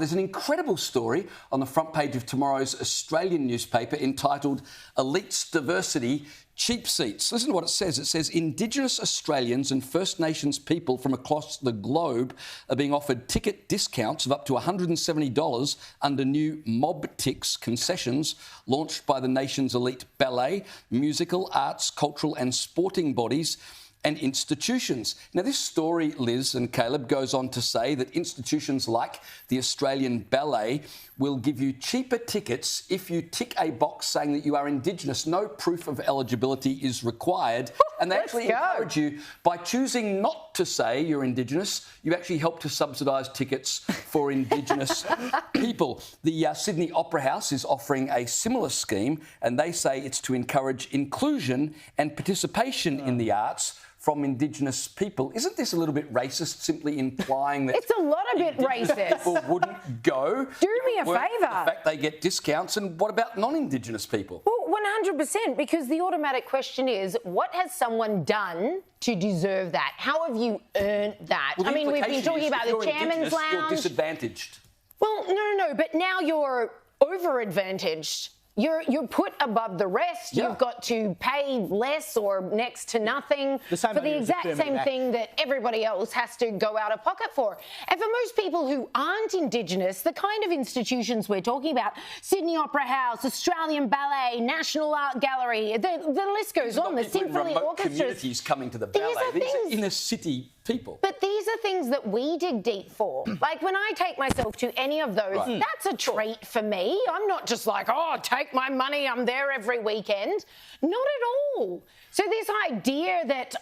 there's an incredible story on the front page of tomorrow's Australian newspaper entitled Elites Diversity Cheap Seats. Listen to what it says. It says Indigenous Australians and First Nations people from across the globe are being offered ticket discounts of up to $170 under new mob ticks concessions launched by the nation's elite ballet, musical, arts, cultural and sporting bodies and institutions. Now, this story, Liz and Caleb, goes on to say that institutions like the Australian Ballet will give you cheaper tickets if you tick a box saying that you are Indigenous. No proof of eligibility is required. And they actually encourage you, by choosing not to say you're Indigenous, you actually help to subsidise tickets for Indigenous people. The Sydney Opera House is offering a similar scheme, and they say it's to encourage inclusion and participation in the arts from Indigenous people. Isn't this a little bit racist, simply implying that... It's a lot of bit racist. ...people wouldn't go? Do me a favour. The fact they get discounts, and what about non-Indigenous people? Well, 100%, because the automatic question is, what has someone done to deserve that? How have you earned that? Well, I mean, we've been talking about the Chairman's Lounge. You're disadvantaged. Well, no, but now you're over-advantaged. You're put above the rest. Yeah. You've got to pay less or next to nothing for the exact same thing that everybody else has to go out of pocket for. And for most people who aren't Indigenous, the kind of institutions we're talking about, Sydney Opera House, Australian Ballet, National Art Gallery, the list goes on, the symphony orchestras. Communities coming to the ballet. These are inner city people. But these are things that we dig deep for. Like when I take myself to any of those, that's a treat for me. I'm not just like, oh, take my money, I'm there every weekend. Not at all. So this idea that,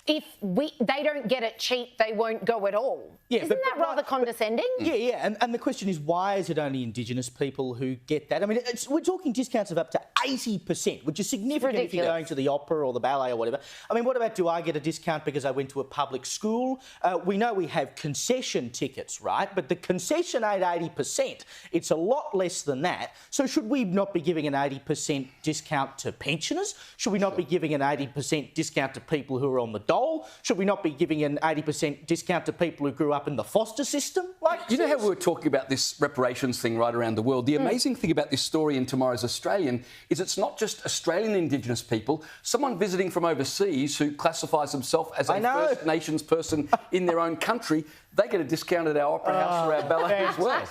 if they don't get it cheap, they won't go at all. Yeah, Isn't that rather condescending? Yeah. And the question is, why is it only Indigenous people who get that? I mean, we're talking discounts of up to 80%, which is significant if you're going to the opera or the ballet or whatever. I mean, what about, do I get a discount because I went to a public school? We know we have concession tickets, right? But the concession ain't 80%. It's a lot less than that. So should we not be giving an 80% discount to pensioners? Should we not be giving an 80% discount to people who are on the dole? Should we not be giving an 80% discount to people who grew up in the foster system? You know how we were talking about this reparations thing right around the world? The amazing thing about this story in tomorrow's Australian is it's not just Australian Indigenous people. Someone visiting from overseas who classifies themselves as a First Nations person in their own country, they get a discount at our Opera House for our ballet as well.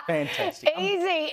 Fantastic. Easy.